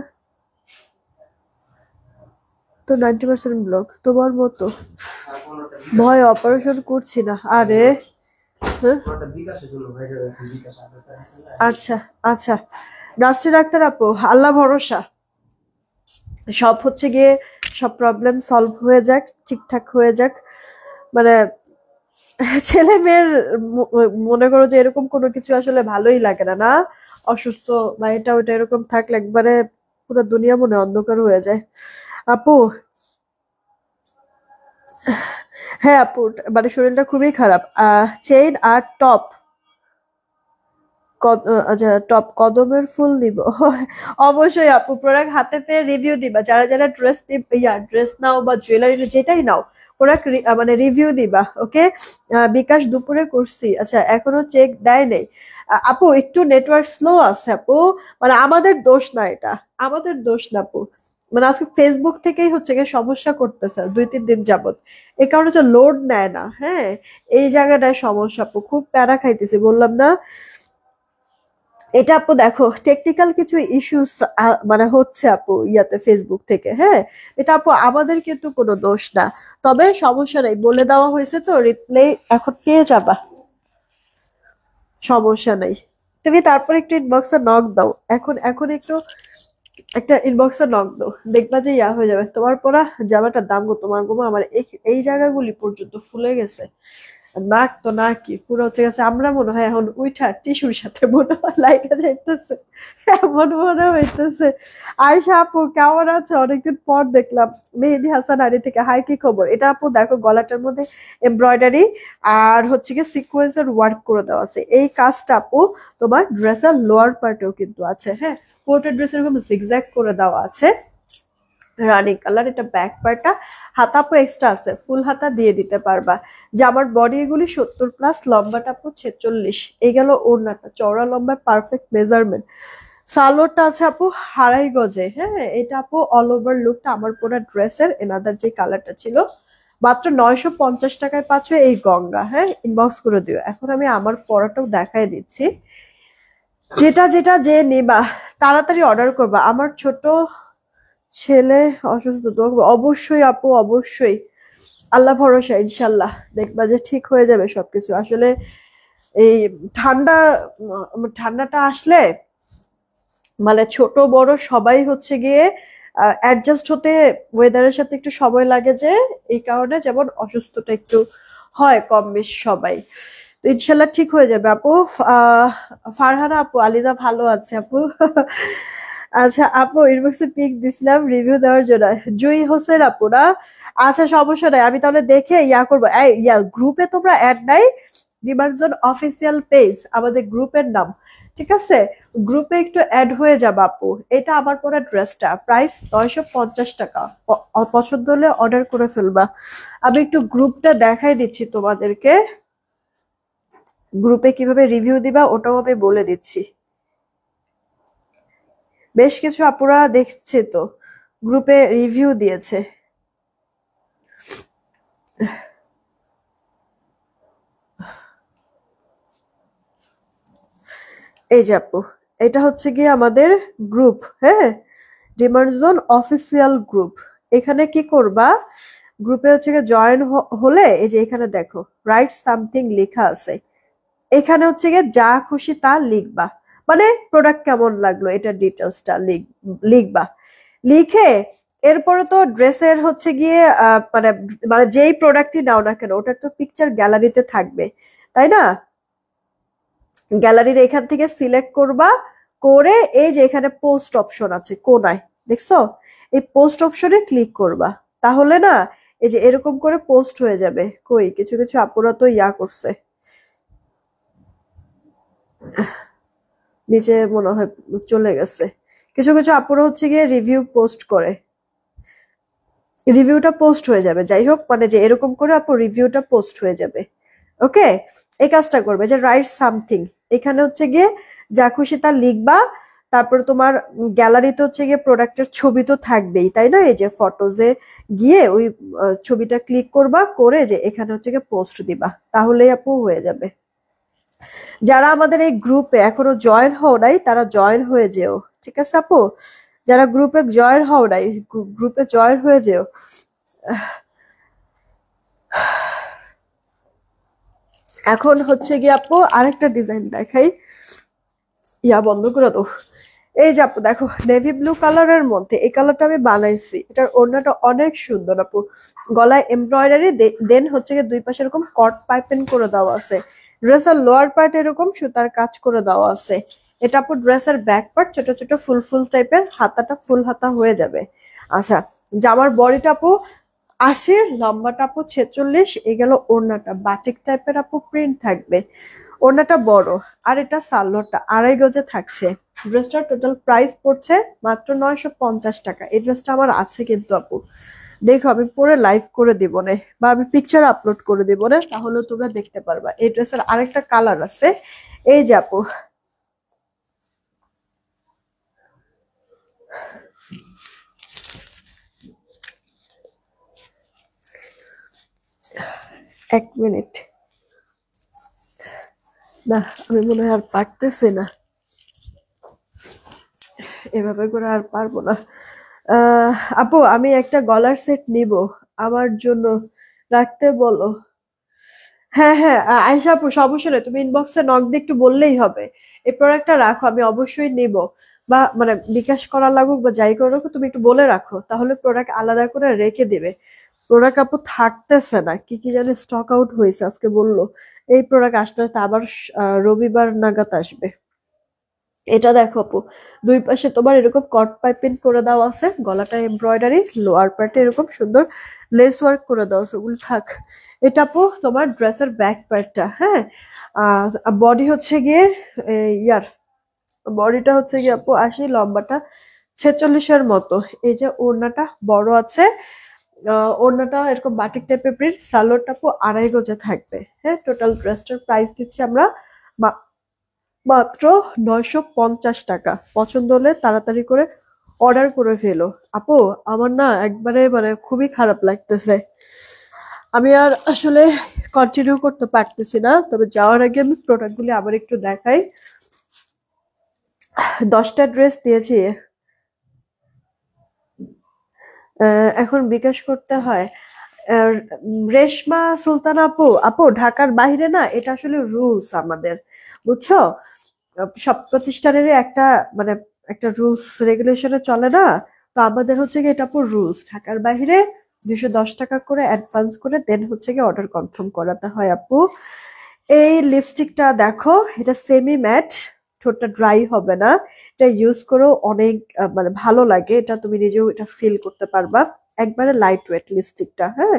তো 90% ব্লক, তোমার মতো ভয় অপারেশন করছি না। আরে হ্যাঁ, আচ্ছা আচ্ছা, নাসরিন আক্তার আপু আল্লাহ ভরসা, সব হচ্ছে গিয়ে সব প্রবলেম সলভ হয়ে যাক, ঠিকঠাক হয়ে যাক। মানে ছেলে মেয়ের মনে করো যে এরকম কোনো কিছু আসলে ভালোই লাগে না, না? অসুস্থ বা এটা ওটা এরকম থাকলে একবারে পুরো দুনিয়া মনে হয় অন্ধকার হয়ে যায়। আপু, হ্যাঁ আপু, মানে শরীরটা খুবই খারাপ। চেইন আর টপ, আচ্ছা টপ কদমের ফুল নিব। অবশ্যই আপু, প্রোডাক্ট হাতে পেয়ে রিভিউ দিবা। যারা যারা ড্রেস নাও বা জুয়েলারি যেটাই নাও, প্রোডাক্ট মানে রিভিউ দিবা, ওকে? বিকাশ দুপুরে করছি, আচ্ছা এখনো চেক দেয় নেই। আপু একটু নেটওয়ার্ক স্লো আছে আপু, মানে আমাদের দোষ না এটা, আমাদের দোষ না আপু। মানে আজকে ফেসবুক থেকেই হচ্ছে গিয়ে সমস্যা করতেছে 2-3 দিন যাবত। এই কারণে হচ্ছে লোড নেয় না, হ্যাঁ? এই জায়গাটায় সমস্যা আপু, খুব প্যারা খাইতেছি, বললাম না? এটা আপু দেখো টেকনিক্যাল কিছু ইস্যুস মানে হচ্ছে আপু ইয়াতে ফেসবুক থেকে, হ্যাঁ? এটা আপু আমাদের কিন্তু কোনো দোষ না। তবে সমস্যা নেই, বলে দেওয়া হয়েছে তো, রিপ্লে এখন পেয়ে যাবা, সমস্যা নেই। তুমি তারপর একটু ইনবক্সে নক দাও, এখন এখন একটু একটা ইনবক্সে নক দাও, দেখবা যে ইয়া হয়ে যাবে। তোমার পরা জামাটার দাম গো, তোমার গো আমার এই এই জায়গাগুলি পর্যন্ত ফুলে গেছে। নাক তো নাকি পুরো হচ্ছে গেছে, আমরা মনে হয় এখন উইঠা টিস্যুর সাথে মনে হয় লাইগা যাইতেছে, এমন মনে হইতেছে। আয়শা আপু কেমন আছে? অনেকদিন পর দেখলাম। মেহেদি হাসান আরি থেকে, হাই কি খবর? এটা আপু দেখো গলাটার মধ্যে এমব্রয়ডারি আর হচ্ছে গিয়ে সিকোয়েন্সের ওয়ার্ক করে দেওয়া আছে। এই কাজটা আপু তোমার ড্রেসের লোয়ার পার্টেও কিন্তু আছে, হ্যাঁ? পোর্টের ড্রেস এরকম জিগজ্যাগ করে দেওয়া আছে, রানিং কালার। এটা ব্যাক পার্টটা, হাতা আপু এক্সট্রা আছে, ফুল হাতা দিয়ে দিতে পারবা। জামার বডি এগুলি 70+, লম্বাটা আপু 46। এই গেল ওড়নাটা, চওড়া লম্বা পারফেক্ট মেজারমেন্ট। সালোয়ারটা আছে আপু 2.5 গজে, হ্যাঁ? এটা আপু অল ওভার লুকটা আমার পুরো ড্রেসের এনাদার যে কালারটা ছিল, মাত্র 950 টাকায় পাচ্ছ এই গঙ্গা, হ্যাঁ? ইনবক্স করে দিও। এখন আমি আমার পরাটাও দেখাই দিচ্ছি, যেটা যেটা যে নেবা তাড়াতাড়ি অর্ডার করবা। আমার ছোট ছেলে অসুস্থ তো, অবশ্যই আপু অবশ্যই, আল্লাহ ভরসা, ইনশাল্লাহ দেখবা যে ঠিক হয়ে যাবে সবকিছু। আসলে এই ঠান্ডা ঠান্ডাটা আসলে মানে ছোট বড় সবাই হচ্ছে গিয়ে অ্যাডজাস্ট হতে ওয়েদারের সাথে একটু সময় লাগে, যে এই কারণে যেমন অসুস্থটা একটু হয় কম বেশ সবাই। তো ইনশাল্লাহ ঠিক হয়ে যাবে আপু। ফারহানা আপু, আলিজা ভালো আছে আপু। আচ্ছা আপু, ইনবক্সে পিক দিছিলাম রিভিউ দেওয়ার জন্য, জুই হোসেন আপু না? আচ্ছা সমস্যা নাই, আমি তাহলে দেখে ইয়া করবো। এই ইয়া গ্রুপে তোমরা অ্যাড নাই? নিমার্জন অফিসিয়াল পেজ আমাদের গ্রুপের নাম, ঠিক আছে? গ্রুপে একটু অ্যাড হয়ে যাবে আপু। এটা আমার পরা ড্রেসটা, প্রাইস 950 টাকা। পছন্দ হলে অর্ডার করে ফেলবা। আমি একটু গ্রুপটা দেখাই দিচ্ছি তোমাদেরকে, গ্রুপে কিভাবে রিভিউ দিবা ওটাও আমি বলে দিচ্ছি। বেশ কিছু আপুরা দেখছে তো গ্রুপে রিভিউ দিয়েছে। এই যে আপু, এটা হচ্ছে গিয়ে আমাদের গ্রুপ, হ্যাঁ? Demand zone official group. এখানে কি করবা, গ্রুপে হচ্ছে গিয়ে জয়েন হলে এই যে এখানে দেখো রাইট সামথিং লেখা আছে, এখানে হচ্ছে গিয়ে যা খুশি তা লিখবা। মানে প্রোডাক্ট কেমন লাগলো এটা ডিটেলসটা লিখবা। লিখে এরপরে তো ড্রেসের হচ্ছে গিয়ে মানে মানে যেই প্রোডাক্টই নাও না কেন ওটার তো পিকচার গ্যালারিতে থাকবে, তাই না? গ্যালারির এখান থেকে সিলেক্ট করবা, করে এই যে এখানে পোস্ট অপশন আছে কোনায়, দেখছো? এই পোস্ট অপশনে ক্লিক করবা, তাহলে না এই যে এরকম করে পোস্ট হয়ে যাবে। কই কিছু কিছু আপুরা তো ইয়া করছে, নিচে মনে হয় চলে গেছে। কিছু কিছু আপুরা হচ্ছে গিয়ে রিভিউ পোস্ট করে, রিভিউটা পোস্ট হয়ে যাবে। যাই হোক, মানে যে এরকম করে আপু রিভিউটা পোস্ট হয়ে যাবে, ওকে? এই কাজটা করবে যে রাইট সামথিং, এখানে হচ্ছে গিয়ে যা খুশি তা লিখবা। তারপর তোমার গ্যালারিতে হচ্ছে গিয়ে প্রোডাক্টের ছবি তো থাকবেই, তাই না? এই যে ফটোজে গিয়ে ওই ছবিটা ক্লিক করবা, করে যে এখানে হচ্ছে গিয়ে পোস্ট দিবা, তাহলেই আপু হয়ে যাবে। যারা আমাদের এই গ্রুপে এখনো জয়েন হও নাই তারা জয়েন হয়ে যেও, ঠিক আছে আপু? যারা গ্রুপে জয়েন হও নাই গ্রুপে জয়েন হয়ে যেও। এখন হচ্ছে গিয়ে আপু আরেকটা ডিজাইন দেখাই, ইয়া বন্ধ করে দাও। এই যে আপু দেখো নেভি ব্লু কালারের মধ্যে এই কালারটা আমি বানাইছি, এটার ওড়নাটা অনেক সুন্দর আপু, গলায় এমব্রয়ডারি, দেন হচ্ছে গিয়ে দুই পাশে এরকম কট পাইপিং করে দেওয়া আছে, ড্রেসের লোয়ার পার্ট এরকম সুতার কাজ করে দেওয়া আছে। এটা আপু ড্রেসের ব্যাক পার্ট ছোট ছোট ফুল ফুল টাইপের, হাতাটা ফুল হাতা হয়ে যাবে। আচ্ছা, জামার বডিটা আপু 80, লম্বাটা আপু 46, এই গেল ওড়নাটা বাটিক টাইপের আপু প্রিন্ট থাকবে, ওড়নাটা বড়, আর এটা সালোয়ারটা 2.5 গজে থাকছে। ড্রেসটার টোটাল প্রাইস পড়ছে মাত্র 950 টাকা। এই ড্রেসটা আমার আছে কিন্তু আপু, দেখো আমি পরে লাইভ করে দিব না, বা আমি পিকচার আপলোড করে দিব না, তাহলে তোমরা দেখতে পারবা। এই ড্রেসের আরেকটা কালার আছে, এই যে আপু এক মিনিট, না আমি মনে হয় আর পারতেছি না, এভাবে করে আর পারবো না। আপু আমি একটা গলার সেট নিব, আমার জন্য রাখতে বলো। হ্যাঁ হ্যাঁ, আয়শা আপু সমস্যা নেই, তুমি ইনবক্সে নক দিয়ে একটু বললেই হবে। এই প্রোডাক্টটা রাখো, আমি অবশ্যই নিব, বা মানে বিকাশ করা লাগুক বা যাই করে রাখো, তুমি একটু বলে রাখো, তাহলে প্রোডাক্ট আলাদা করে রেখে দিবে। প্রোডাক্ট আপু থাকতেছে না, কি কি জানি স্টক আউট হয়েছে, আজকে বললো এই প্রোডাক্ট আসতে আসতে আবার রবিবার নাগাদ আসবে। এটা দেখো আপু, দুই পাশে তোমার এরকম কট পাইপিং করে দেওয়া আছে, গলাটা এমব্রয়ডারি, লোয়ার পার্টে এরকম সুন্দর লেস ওয়ার্ক করে দেওয়া আছে, ওগুলো থাক। এটা আপু তোমার ড্রেসের ব্যাক পার্টটা, হ্যাঁ। বডি হচ্ছে গিয়ে ইয়ার বডিটা হচ্ছে গিয়ে আপু 80, লম্বাটা 46-এর মতো। এই যে ওড়নাটা বড় আছে, ওড়নাটা এরকম বাটিক টাইপের প্রিন্ট, সালোয়ারটা আপু 2.5 গজে থাকবে। হ্যাঁ, টোটাল ড্রেসটার প্রাইস দিচ্ছি আমরা মাত্র 950 টাকা। পছন্দ হলে তাড়াতাড়ি করে অর্ডার করে ফেলো। আপু আমার না একবারে মানে খুবই খারাপ লাগতেছে, আমি আর আসলে কন্টিনিউ করতে পারতেছি না, তবে যাওয়ার আগে আমি প্রোডাক্টগুলি আবার একটু দেখাই। 10টা ড্রেস দিয়েছি, এখন বিকাশ করতে হয়। রেশমা সুলতান আপু, আপু ঢাকার বাইরে না এটা আসলে রুলস আমাদের, বুঝছো? সব প্রতিষ্ঠানেরই একটা মানে একটা রুলস রেগুলেশনে চলে না, তো আমাদের হচ্ছে কি এটা আপু রুলস, ঢাকার বাইরে 210 টাকা করে অ্যাডভান্স করে দেন হচ্ছে কি অর্ডার কনফার্ম করাতে হয় আপু। এই লিপস্টিকটা দেখো, এটা সেমি ম্যাট, ঠোঁটটা ড্রাই হবে না, এটা ইউজ করেও অনেক মানে ভালো লাগে, এটা তুমি নিজেও এটা ফিল করতে পারবা। একবারে লাইট ওয়েট লিপস্টিকটা, হ্যাঁ।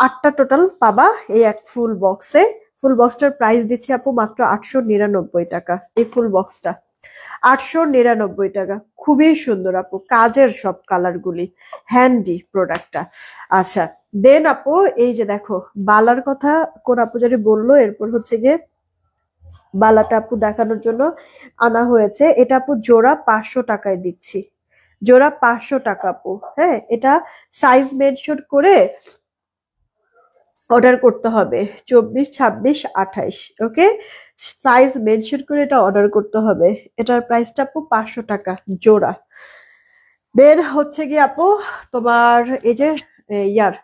8টা টোটাল পাবা এই এক ফুল বক্সে। ফুল বক্সটার প্রাইস দিচ্ছি আপু মাত্র 899 টাকা। এই ফুল বক্সটা 899 টাকা, খুবই সুন্দর আপু, কাজের সব কালার গুলি, হ্যান্ডি প্রোডাক্টটা। আচ্ছা, দেন আপু এই যে দেখো বালার কথা কোন আপু জানি বললো, এরপর হচ্ছে গিয়ে বালাটা আপু দেখানোর জন্য আনা হয়েছে। এটা আপু জোড়া 500 টাকায় দিচ্ছি, জোড়া 500 টাকা আপু। হ্যাঁ, এটা সাইজ মেনশন করে অর্ডার করতে হবে, 24, 26, 28, ওকে। সাইজ মেনশন করে এটা অর্ডার করতে হবে। এটার প্রাইসটা আপু 500 টাকা জোড়া। দেন হচ্ছে কি আপু তোমার এই যে ইয়ার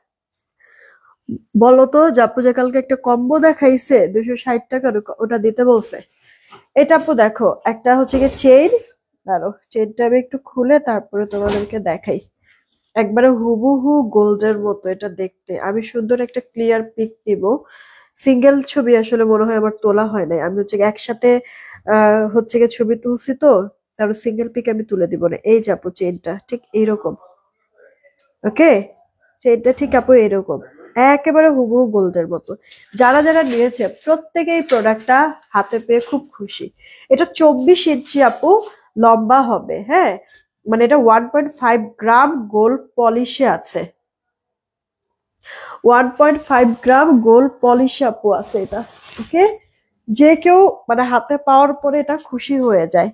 বলো তো, জাপু যে কালকে একটা কম্বো দেখাইছে 260 টাকার, ওটা দিতে বলছে। এটা আপু দেখো, একটা হচ্ছে কি চেইন, দাঁড়ো চেইনটা আমি একটু খুলে তারপরে তোমাদেরকে দেখাই। একবারে হুবহু গোল্ডের মতো এটা দেখতে, আমি সুন্দর একটা ক্লিয়ার পিক দিব। সিঙ্গেল ছবি আসলে মনে হয় আমার তোলা হয় নাই, আমি হচ্ছে একসাথে হচ্ছে গিয়ে ছবি তুলছি, তো তারপর সিঙ্গেল পিক আমি তুলে দিব না। এই যে আপু চেইনটা ঠিক এইরকম, ওকে, চেইনটা ঠিক আপু এরকম, একেবারে হুবহু গোল্ডের মতো। যারা যারা নিয়েছে প্রত্যেকে এই প্রোডাক্টটা হাতে পেয়ে খুব খুশি। এটা 24 ইঞ্চি আপু লম্বা হবে, হ্যাঁ, মানে এটা 1.5 গ্রাম গোল্ড পলিশে আছে, 1.5 গ্রাম গোল্ড পলিশে আপু আছে এটা, ওকে। যে কেউ মানে হাতে পাওয়ার পরে এটা খুশি হয়ে যায়,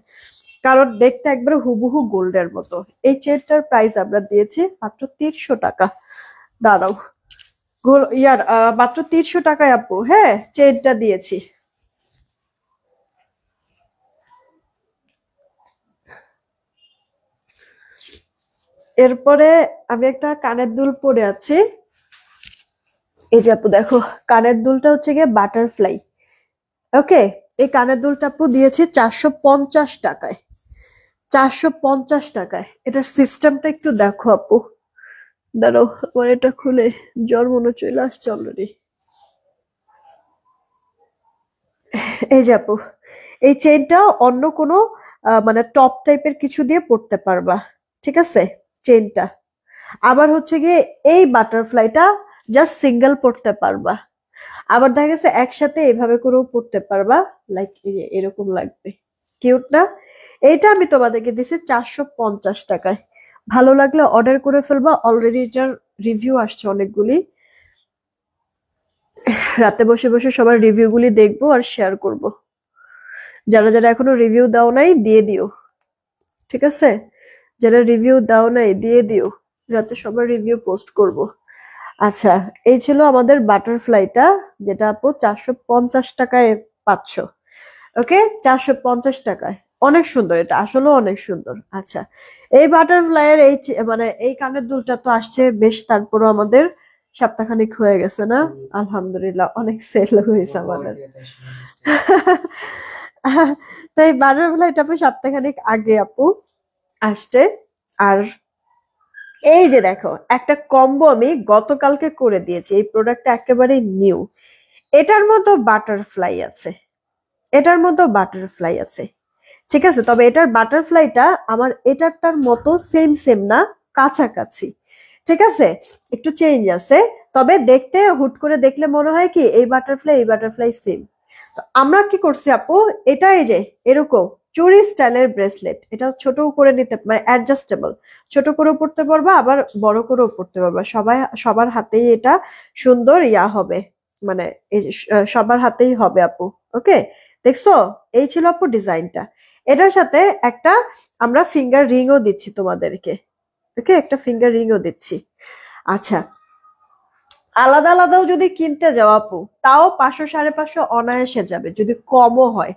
কারণ দেখতে একবারে হুবহু গোল্ডের মতো। এই চেনটার প্রাইস আমরা দিয়েছি মাত্র 300 টাকা। দাঁড়াও, ইয়ার মাত্র 300 টাকায় আপু, হ্যাঁ, চেনটা দিয়েছি। এরপরে আমি একটা কানের দুল পরে আছি, এই যে আপু দেখো, কানের দুলটা হচ্ছে গিয়ে বাটারফ্লাই, ওকে। এই কানের দুলটা আপু দিয়েছি 450 টাকায়, 450 টাকায়। এটার সিস্টেমটা একটু দেখো আপু। দাঁড়াও, আমার এটা খুলে জ্বর মনে চলে আসছে অলরেডি। এই যে আপু, এই চেইনটা অন্য কোনো মানে টপ টাইপের কিছু দিয়ে পরতে পারবা, ঠিক আছে চেইনটা। আবার হচ্ছে গিয়ে এই বাটারফ্লাইটা জাস্ট সিঙ্গেল পরতে পারবা। আবার দেখা গেছে একসাথে এভাবে করেও পরতে পারবা, লাইক এরকম লাগবে। কিউট না? এইটা আমি তোমাদেরকে দিছি 450 টাকায়। ভালো লাগলে অর্ডার করে ফেলবা। অলরেডি এটার রিভিউ আসছে অনেকগুলি। রাতে বসে বসে সবার রিভিউ গুলি দেখবো আর শেয়ার করব। যারা যারা এখনো রিভিউ দাও নাই দিয়ে দিও, ঠিক আছে? যারা রিভিউ দাও নাই দিয়ে দিও, রাতে সবার রিভিউ পোস্ট করব। আচ্ছা, এই ছিল আমাদের বাটারফ্লাইটা, যেটা আপু 450 টাকায় পাচ্ছ। ওকে, 450 টাকায়। অনেক সুন্দর, এটা আসলে অনেক সুন্দর। আচ্ছা, এই বাটারফ্লাইয়ের এই মানে এই কানের দুলটা তো আসছে বেশ, তারপরও আমাদের সপ্তাহখানিক হয়ে গেছে না? আলহামদুলিল্লাহ, অনেক সেল হয়েছে আমাদের। তো এই বাটারফ্লাইটা আপু সপ্তাহখানিক আগে আপু আসছে। আর এই যে দেখো, একটা কম্বো আমি গতকালকে করে দিয়েছি। এই প্রোডাক্টটা একেবারে নিউ। এটার মতো বাটারফ্লাই আছে, এটার মতো বাটারফ্লাই আছে, ঠিক আছে? তবে এটার বাটারফ্লাইটা আমার এটারটার মতো সেম সেম না, কাছাকাছি, ঠিক আছে? একটু চেঞ্জ আছে। তবে দেখতে হুট করে দেখলে মনে হয় কি এই বাটারফ্লাই এই বাটারফ্লাই সেম। তো আমরা কি করছি আপু, এটা এই যে এরকম চুরি স্টাইলের ব্রেসলেট, এটা ছোট করে নিতে মানে অ্যাডজাস্টেবল, ছোট করেও পড়তে পারবা আবার বড় করেও পড়তে পারবা। সবার হাতেই এটা সুন্দর ইয়া হবে, মানে এই যে সবার হাতেই হবে আপু। ওকে, দেখছো? এই ছিল আপু ডিজাইনটা। এটার সাথে একটা আমরা ফিঙ্গার রিংও দিচ্ছি তোমাদেরকে। ওকে, একটা ফিঙ্গার রিংও দিচ্ছি। আচ্ছা, আলাদা আলাদাও যদি কিনতে যাও আপু, তাও 500 550 অনায়াসে যাবে, যদি কমও হয়।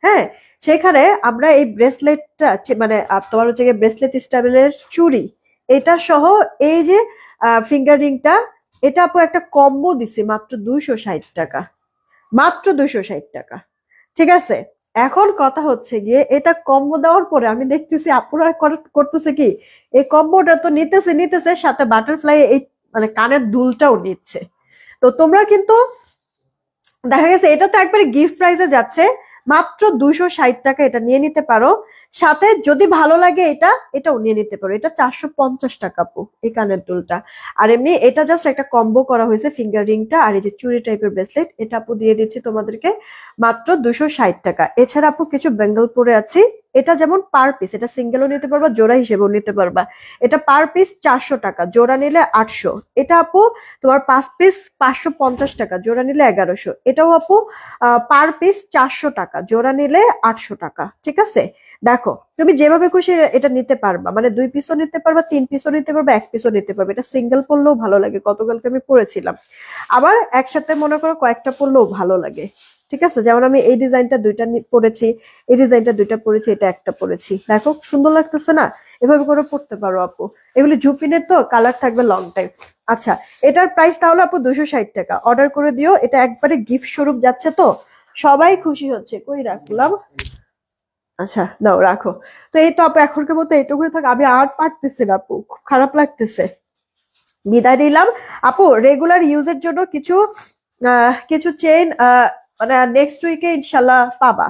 হ্যাঁ, সেখানে আমরা এই ব্রেসলেটটা মানে তোমার হচ্ছে ব্রেসলেট স্টাইলের চুড়ি, এটা সহ এই যে ফিঙ্গার রিংটা, এটা আপু একটা কম্বো দিছি মাত্র 260 টাকা, মাত্র 260 টাকা, ঠিক আছে? এখন কথা হচ্ছে গিয়ে এটা কম্বো দেওয়ার পরে আমি দেখতেছি আপুরা করতেছে কি, এই কম্বোটা তো নিতেছে নিতেছে সাথে বাটারফ্লাই এই মানে কানের দুলটাও নিচ্ছে। তো তোমরা কিন্তু দেখা গেছে এটা তো একবারে গিফট প্রাইসে যাচ্ছে, মাত্র 260 টাকা এটা নিয়ে নিতে পারো। সাথে যদি ভালো লাগে এটাও নিয়ে নিতে পারো। এটা 450 টাকা আপু এই কানের দুলটা। আর এমনি এটা জাস্ট একটা কম্বো করা হয়েছে, ফিঙ্গার রিংটা আর এই যে চুড়ি টাইপের ব্রেসলেট, এটা আপু দিয়ে দিচ্ছি তোমাদেরকে মাত্র 260 টাকা। এছাড়া আপু কিছু বেঙ্গল পরে আছি, এটা যেমন পার পিস, এটা সিঙ্গেলও নিতে পারবা, জোড়া হিসেবেও নিতে পারবা। এটা পার পিস 400 টাকা, জোড়া নিলে 800। এটা আপু তোমার 5 পিস 550 টাকা, জোড়া নিলে 1100। এটাও আপু পার পিস 400 টাকা, জোড়া নিলে 800 টাকা, ঠিক আছে? দেখো, তুমি যেভাবে খুশি এটা নিতে পারবা, মানে 2 পিসও নিতে পারবা, 3 পিসও নিতে পারবা, 1 পিসও নিতে পারবা। এটা সিঙ্গেল পরলেও ভালো লাগে, গতকালকে আমি পরেছিলাম। আবার একসাথে মনে করো কয়েকটা পরলেও ভালো লাগে, ঠিক আছে? যেমন আমি এই ডিজাইনটা দুইটা পরেছি, এই ডিজাইনটা দুইটা পরেছি, এটা একটা পরেছি। দেখো সুন্দর লাগতেছে না? এভাবে করে পড়তে পারো আপু। এগুলি জুপিনের তো কালার থাকবে লং টাইম। আচ্ছা, এটার প্রাইস তাহলে আপু 260 টাকা। অর্ডার করে দিও, এটা একবারে গিফট স্বরূপ যাচ্ছে, তো সবাই খুশি হচ্ছে। কই রাখলাম? আচ্ছা, নাও রাখো। তো এই তো আপু, এখনকার মতো এইটুকুই থাক। আমি আর পারতেছি না আপু, খুব খারাপ লাগতেছে। বিদায় নিলাম আপু। রেগুলার ইউজের জন্য কিছু কিছু চেইন মানে নেক্সট উইকে ইনশাল্লাহ পাবা,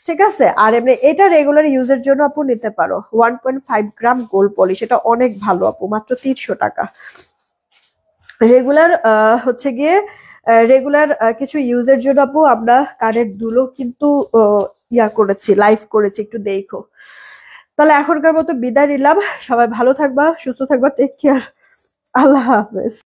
ঠিক আছে? আর এমনি এটা রেগুলার ইউজের জন্য আপু নিতে পারো। 1.5 গ্রাম গোল্ড পলিশ, এটা অনেক ভালো আপু, মাত্র 300 টাকা। রেগুলার হচ্ছে গিয়ে রেগুলার কিছু ইউজের জন্য আপু আমরা কানের দুলও কিন্তু ইয়া করেছি, লাইভ করেছি, একটু দেখো। তাহলে এখনকার মতো বিদায় নিলাম। সবাই ভালো থাকবা, সুস্থ থাকবা, টেক কেয়ার। আল্লাহ হাফেজ।